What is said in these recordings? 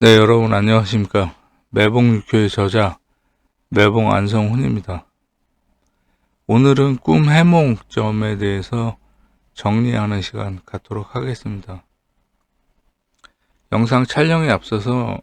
네, 여러분 안녕하십니까. 매봉육교의 저자 매봉 안성훈입니다. 오늘은 꿈 해몽점에 대해서 정리하는 시간 갖도록 하겠습니다. 영상 촬영에 앞서서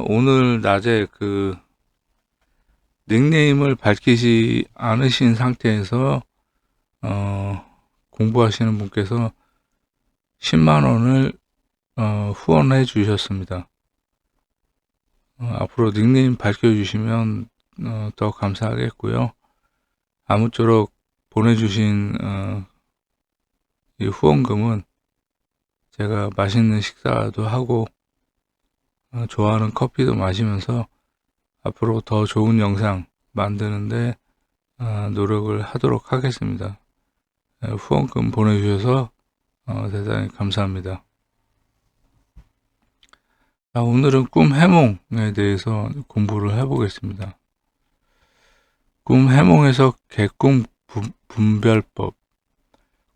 오늘 낮에 그 닉네임을 밝히지 않으신 상태에서 공부하시는 분께서 10만원을 후원해 주셨습니다. 앞으로 닉네임 밝혀주시면 더 감사하겠고요. 아무쪼록 보내주신 이 후원금은 제가 맛있는 식사도 하고 좋아하는 커피도 마시면서 앞으로 더 좋은 영상 만드는데 노력을 하도록 하겠습니다. 후원금 보내주셔서 대단히 감사합니다. 오늘은 꿈 해몽에 대해서 공부를 해보겠습니다. 꿈 해몽에서 개꿈 분별법.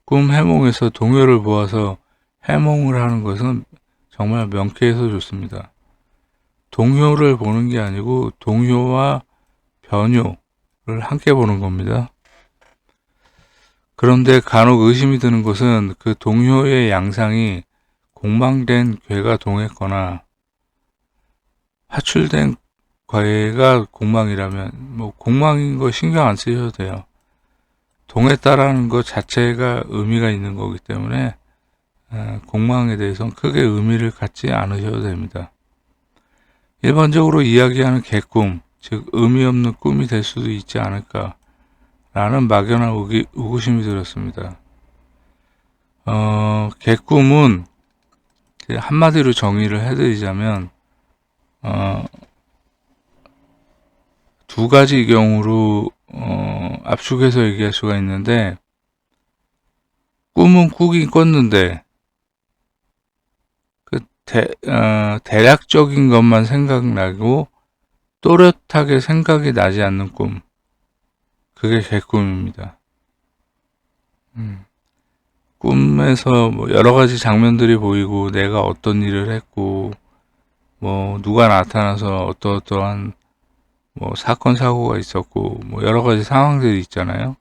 꿈 해몽에서 동요를 모아서 해몽을 하는 것은 정말 명쾌해서 좋습니다. 동요를 보는 게 아니고 동요와 변요를 함께 보는 겁니다. 그런데 간혹 의심이 드는 것은 그 동요의 양상이 공망된 괴가 동했거나 화출된 괴가 공망이라면 뭐 공망인 거 신경 안 쓰셔도 돼요. 동했다라는 것 자체가 의미가 있는 거기 때문에 공망에 대해서는 크게 의미를 갖지 않으셔도 됩니다. 일반적으로 이야기하는 개꿈, 즉 의미 없는 꿈이 될 수도 있지 않을까 라는 막연한 의구심이 들었습니다. 개꿈은 한마디로 정의를 해드리자면 두 가지 경우로 압축해서 얘기할 수가 있는데, 꿈은 꾸긴 꿨는데 그 대략적인 것만 생각나고 또렷하게 생각이 나지 않는 꿈, 그게 개꿈입니다. 꿈에서 뭐 여러 가지 장면들이 보이고 내가 어떤 일을 했고 뭐 누가 나타나서 어떠한 뭐 사건 사고가 있었고 뭐 여러 가지 상황들이 있잖아요.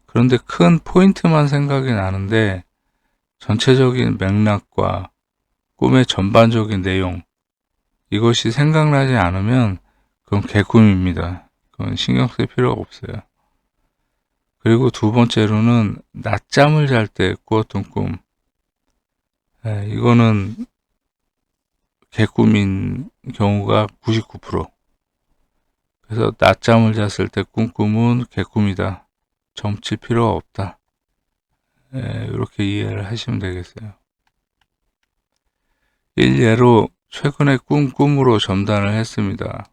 그런데 큰 포인트만 생각이 나는데 전체적인 맥락과 꿈의 전반적인 내용, 이것이 생각나지 않으면 그건 개꿈입니다. 그건 신경 쓸 필요가 없어요. 그리고 두 번째로는 낮잠을 잘 때 꾸었던 꿈, 이거는 개꿈인 경우가 99%. 그래서 낮잠을 잤을 때 꾼 꿈은 개꿈이다. 점칠 필요가 없다. 이렇게 이해를 하시면 되겠어요. 일례로 최근에 꿈으로 점단을 했습니다.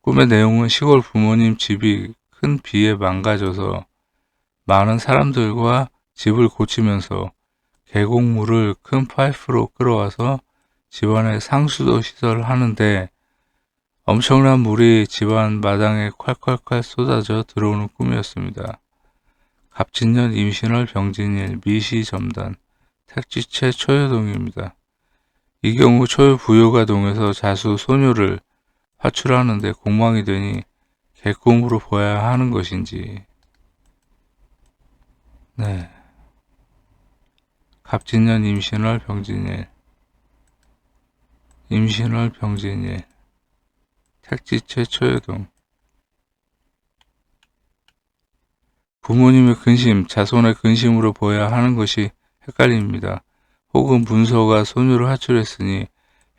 꿈의 내용은 시골 부모님 집이 큰 비에 망가져서 많은 사람들과 집을 고치면서 계곡물을 큰 파이프로 끌어와서 집안에 상수도 시설을 하는데 엄청난 물이 집안 마당에 콸콸콸 쏟아져 들어오는 꿈이었습니다. 갑진년 임신월 병진일 미시점단 택지체 초여동입니다. 이 경우 초여 부요가 동해서 자수 소녀를 화출하는데 공망이 되니 개꿈으로 보아야 하는 것인지. 네. 갑진년 임신월 병진일 임신월 병진일 택지체 초여동. 부모님의 근심, 자손의 근심으로 보아야 하는 것이 헷갈립니다. 혹은 문서가 소녀를 하출했으니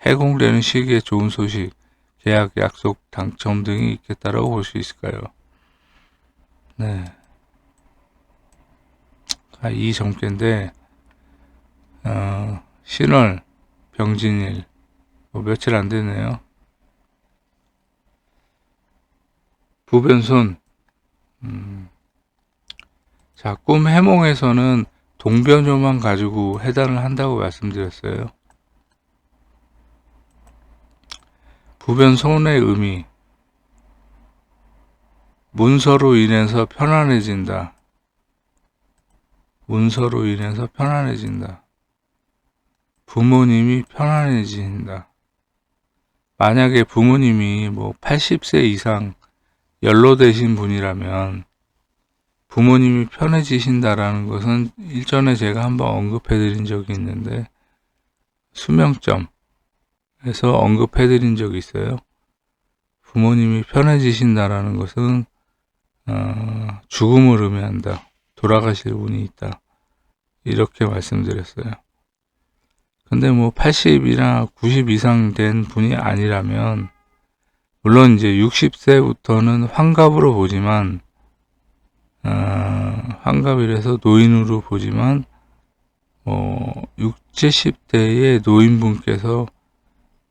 해공되는 시기에 좋은 소식, 계약, 약속, 당첨 등이 있겠다라고 볼 수 있을까요? 네. 이 점괘인데 신월, 병진일 며칠 안 되네요. 부변손. 자, 꿈 해몽에서는 동변요만 가지고 해단을 한다고 말씀드렸어요. 부변손의 의미, 문서로 인해서 편안해진다. 문서로 인해서 편안해진다. 부모님이 편안해지신다. 만약에 부모님이 뭐 80세 이상 연로되신 분이라면 부모님이 편해지신다라는 것은 일전에 제가 한번 언급해 드린 적이 있는데 수명점에서 언급해 드린 적이 있어요. 부모님이 편해지신다라는 것은 죽음을 의미한다. 돌아가실 분이 있다. 이렇게 말씀드렸어요. 근데 뭐 80이나 90 이상 된 분이 아니라면 물론 이제 60세부터는 환갑으로 보지만 환갑이라서 노인으로 보지만 60, 70대의 노인분께서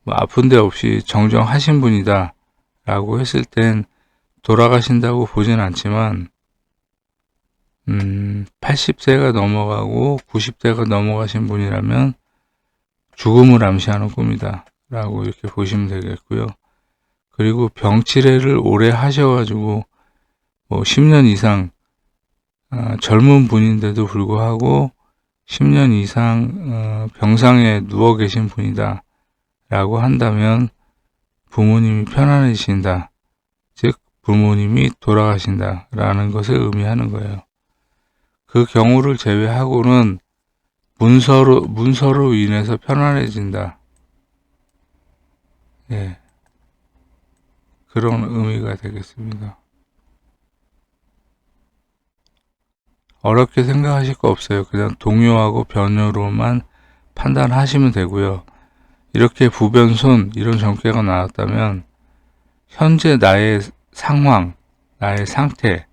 뭐 아픈 데 없이 정정하신 분이다 라고 했을 땐 돌아가신다고 보진 않지만 80세가 넘어가고 90대가 넘어가신 분이라면 죽음을 암시하는 꿈이다 라고 이렇게 보시면 되겠고요. 그리고 병치레를 오래 하셔가지고 뭐 10년 이상 젊은 분인데도 불구하고 10년 이상 병상에 누워 계신 분이다 라고 한다면 부모님이 편안해지신다. 즉 부모님이 돌아가신다 라는 것을 의미하는 거예요. 그 경우를 제외하고는 문서로 인해서 편안해진다. 예, 그런 의미가 되겠습니다. 어렵게 생각하실 거 없어요. 그냥 동요하고 변요로만 판단하시면 되고요. 이렇게 부변손 이런 정계가 나왔다면 현재 나의 상황, 나의 상태,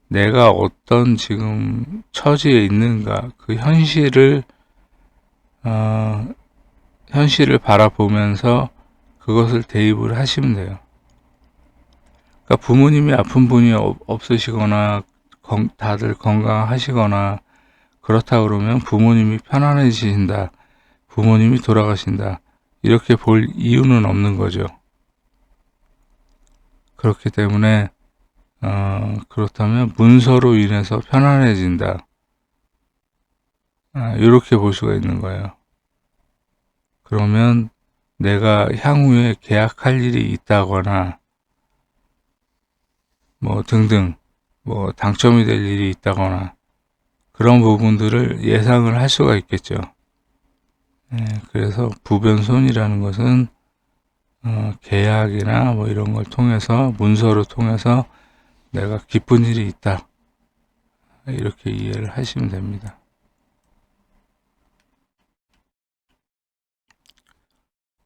내가 어떤 지금 처지에 있는가 그 현실을 바라보면서 그것을 대입을 하시면 돼요. 그러니까 부모님이 아픈 분이 없으시거나 다들 건강하시거나 그렇다 그러면 부모님이 편안해지신다, 부모님이 돌아가신다 이렇게 볼 이유는 없는 거죠. 그렇기 때문에 그렇다면 문서로 인해서 편안해진다, 이렇게 볼 수가 있는 거예요. 그러면 내가 향후에 계약할 일이 있다거나 뭐 등등 뭐 당첨이 될 일이 있다거나 그런 부분들을 예상을 할 수가 있겠죠. 그래서 부변손이라는 것은 계약이나 뭐 이런 걸 통해서 문서로 통해서 내가 기쁜 일이 있다 이렇게 이해를 하시면 됩니다.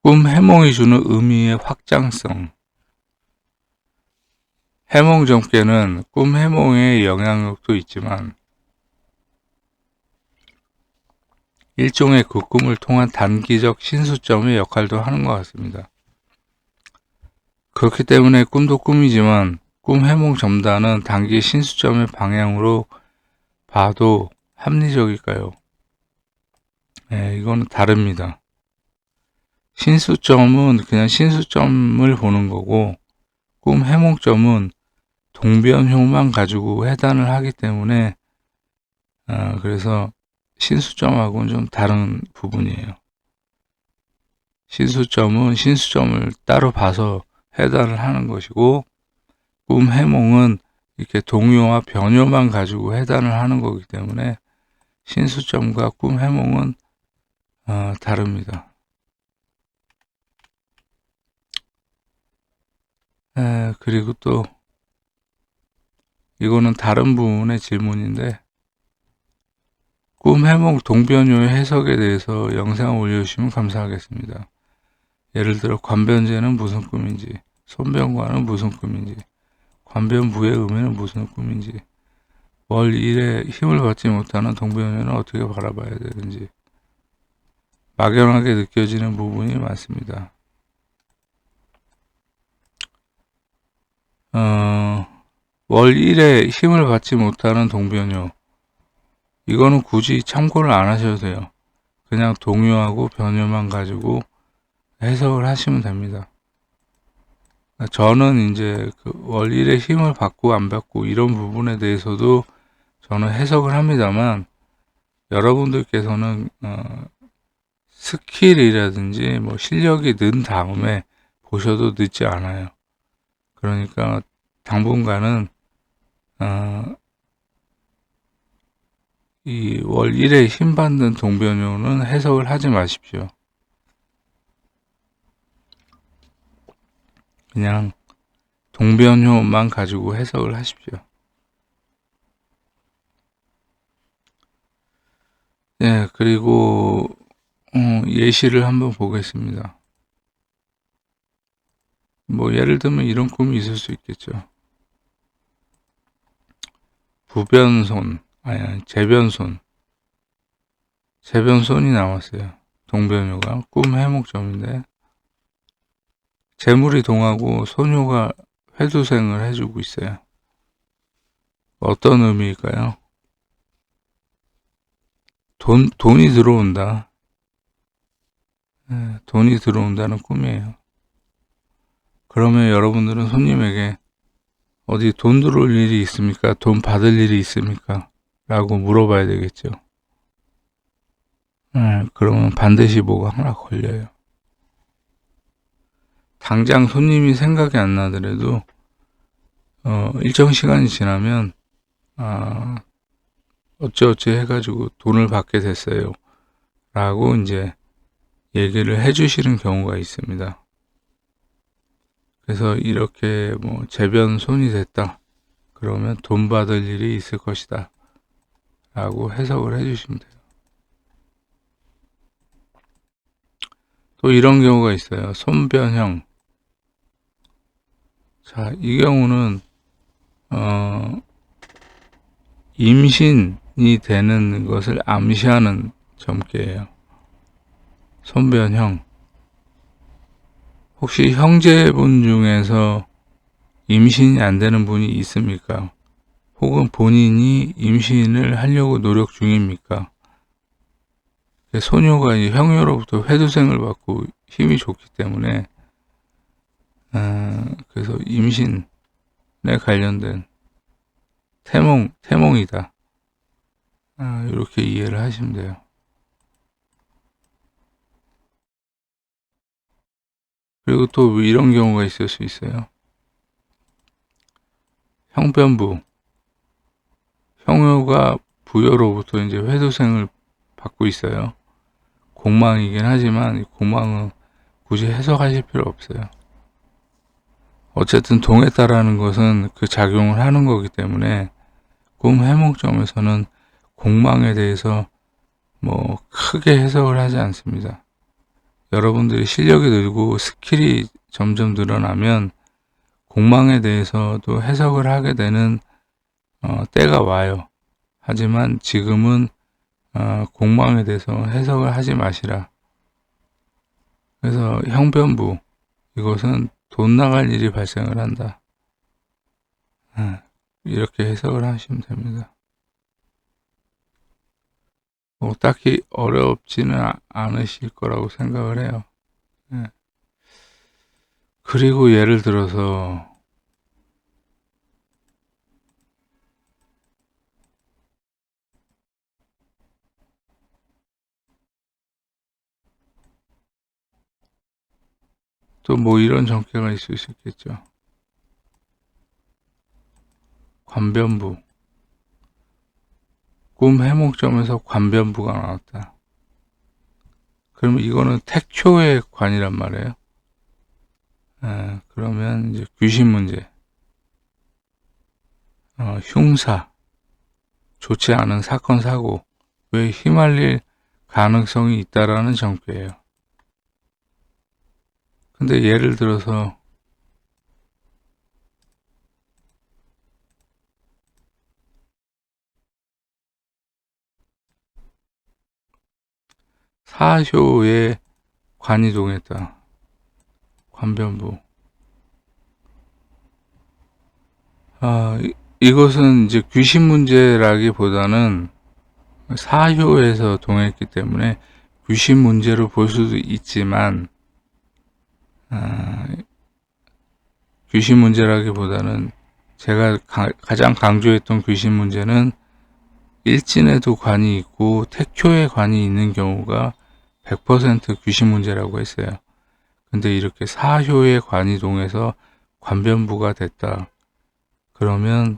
꿈 해몽이 주는 의미의 확장성. 해몽 점괘는 꿈 해몽의 영향력도 있지만 일종의 그 꿈을 통한 단기적 신수점의 역할도 하는 것 같습니다. 그렇기 때문에 꿈도 꿈이지만 꿈 해몽 점단은 단기 신수점의 방향으로 봐도 합리적일까요? 이거는 다릅니다. 신수점은 그냥 신수점을 보는 거고 꿈 해몽점은 동변효만 가지고 해단을 하기 때문에 그래서 신수점하고는 좀 다른 부분이에요. 신수점은 신수점을 따로 봐서 해단을 하는 것이고 꿈 해몽은 이렇게 동요와 변요만 가지고 해단을 하는 거기 때문에 신수점과 꿈 해몽은 다릅니다. 그리고 또 이거는 다른 부분의 질문인데 꿈 해몽 동변요의 해석에 대해서 영상을 올려주시면 감사하겠습니다. 예를 들어 관변제는 무슨 꿈인지, 손변과는 무슨 꿈인지, 관변부의 의미는 무슨 꿈인지, 월 1에 힘을 받지 못하는 동변요는 어떻게 바라봐야 되는지 막연하게 느껴지는 부분이 많습니다. 월 1에 힘을 받지 못하는 동변요, 이거는 굳이 참고를 안 하셔도 돼요. 그냥 동요하고 변요만 가지고 해석을 하시면 됩니다. 저는 이제 그 월 1에 힘을 받고 안 받고 이런 부분에 대해서도 저는 해석을 합니다만 여러분들께서는 스킬이라든지 뭐 실력이 는 다음에 보셔도 늦지 않아요. 그러니까 당분간은 이 월 1회 힘 받는 동변요는 해석을 하지 마십시오. 그냥 동변효만 가지고 해석을 하십시오. 네, 그리고 예시를 한번 보겠습니다. 뭐 예를 들면 이런 꿈이 있을 수 있겠죠. 부변손, 아니 재변손이 나왔어요. 동변효가 꿈 해목점인데 재물이 동하고 소녀가 회두생을 해주고 있어요. 어떤 의미일까요? 돈이 들어온다. 네, 돈이 들어온다는 꿈이에요. 그러면 여러분들은 손님에게 어디 돈 들어올 일이 있습니까? 돈 받을 일이 있습니까? 라고 물어봐야 되겠죠. 네, 그러면 반드시 뭐가 하나 걸려요. 당장 손님이 생각이 안 나더라도 일정 시간이 지나면 어찌어찌 해가지고 돈을 받게 됐어요 라고 이제 얘기를 해주시는 경우가 있습니다. 그래서 이렇게 뭐 재변손이 됐다 그러면 돈 받을 일이 있을 것이다 라고 해석을 해주시면 돼요. 또 이런 경우가 있어요. 손변형. 자, 이 경우는 임신이 되는 것을 암시하는 점괘예요. 손변형. 혹시 형제분 중에서 임신이 안 되는 분이 있습니까? 혹은 본인이 임신을 하려고 노력 중입니까? 소녀가 형녀로부터 회두생을 받고 힘이 좋기 때문에 그래서 임신에 관련된 태몽이다. 이렇게 이해를 하시면 돼요. 그리고 또 이런 경우가 있을 수 있어요. 형변부. 형녀가 부여로부터 이제 회두생을 받고 있어요. 공망이긴 하지만 이 공망은 굳이 해석하실 필요 없어요. 어쨌든 동했다라는 것은 그 작용을 하는 거기 때문에 꿈 해몽점에서는 공망에 대해서 뭐 크게 해석을 하지 않습니다. 여러분들이 실력이 늘고 스킬이 점점 늘어나면 공망에 대해서도 해석을 하게 되는 때가 와요. 하지만 지금은 공망에 대해서 해석을 하지 마시라. 그래서 형변부, 이것은 돈 나갈 일이 발생을 한다. 이렇게 해석을 하시면 됩니다. 뭐 딱히 어렵지는 않으실 거라고 생각을 해요. 그리고 예를 들어서 또 뭐 이런 정체가 있을 수 있겠죠. 관변부. 꿈 해몽점에서 관변부가 나왔다. 그러면 이거는 택초의 관이란 말이에요. 그러면 이제 귀신 문제, 흉사, 좋지 않은 사건 사고, 왜 휘말릴 가능성이 있다라는 정죄예요. 근데 예를 들어서 사효에 관이 동했다. 관변부. 이것은 이제 귀신 문제라기보다는 사효에서 동했기 때문에 귀신 문제로 볼 수도 있지만 귀신 문제라기보다는 제가 가장 강조했던 귀신 문제는 일진에도 관이 있고 택효에 관이 있는 경우가 100% 귀신 문제라고 했어요. 근데 이렇게 사효의 관이 동해서 관변부가 됐다. 그러면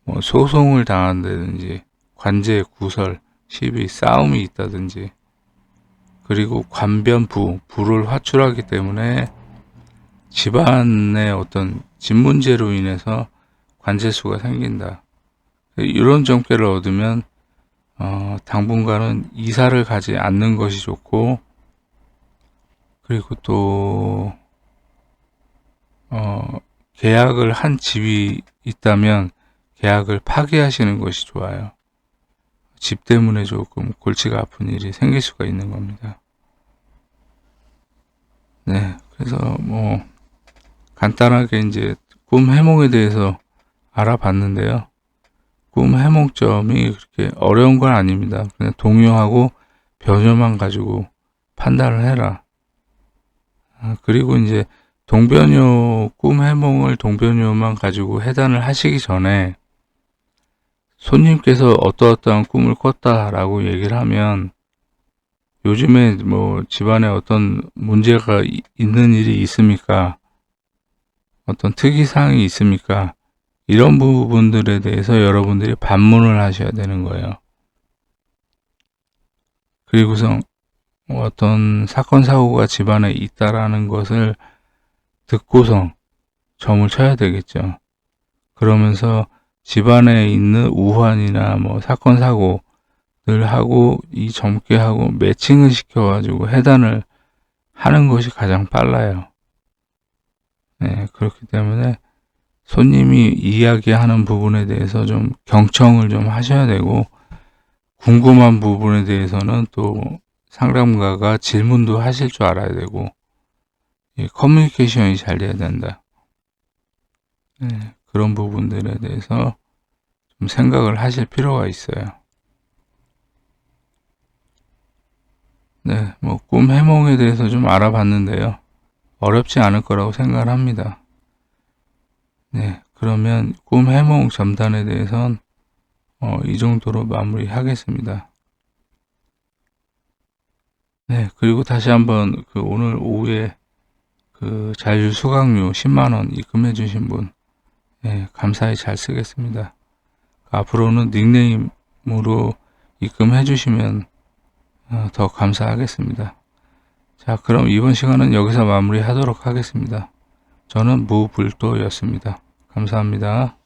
뭐 소송을 당한다든지 관제, 구설, 시비, 싸움이 있다든지, 그리고 관변부, 부를 화출하기 때문에 집안의 어떤 집 문제로 인해서 관제수가 생긴다. 이런 정죄를 얻으면 당분간은 이사를 가지 않는 것이 좋고, 그리고 또 계약을 한 집이 있다면 계약을 파기하시는 것이 좋아요. 집 때문에 조금 골치가 아픈 일이 생길 수가 있는 겁니다. 네, 그래서 뭐 간단하게 이제 꿈 해몽에 대해서 알아봤는데요. 꿈 해몽점이 그렇게 어려운 건 아닙니다. 그냥 동요하고 변요만 가지고 판단을 해라. 그리고 이제 동변요, 꿈 해몽을 동변요만 가지고 해단을 하시기 전에 손님께서 어떠어떠한 꿈을 꿨다라고 얘기를 하면, 요즘에 뭐 집안에 어떤 문제가 있는 일이 있습니까? 어떤 특이사항이 있습니까? 이런 부분들에 대해서 여러분들이 반문을 하셔야 되는 거예요. 그리고서 어떤 사건 사고가 집안에 있다라는 것을 듣고서 점을 쳐야 되겠죠. 그러면서 집안에 있는 우환이나 뭐 사건 사고들하고 이 점괘하고 매칭을 시켜가지고 해단을 하는 것이 가장 빨라요. 네, 그렇기 때문에 손님이 이야기하는 부분에 대해서 좀 경청을 좀 하셔야 되고, 궁금한 부분에 대해서는 또 상담가가 질문도 하실 줄 알아야 되고, 커뮤니케이션이 잘 돼야 된다. 네, 그런 부분들에 대해서 좀 생각을 하실 필요가 있어요. 네, 뭐 꿈 해몽에 대해서 좀 알아봤는데요. 어렵지 않을 거라고 생각을 합니다. 네, 그러면 꿈 해몽 점단에 대해서는 이 정도로 마무리하겠습니다. 네, 그리고 다시 한번 그 오늘 오후에 그 자율 수강료 10만원 입금해 주신 분, 네, 감사히 잘 쓰겠습니다. 앞으로는 닉네임으로 입금해 주시면 더 감사하겠습니다. 자, 그럼 이번 시간은 여기서 마무리하도록 하겠습니다. 저는 무불도였습니다. 감사합니다.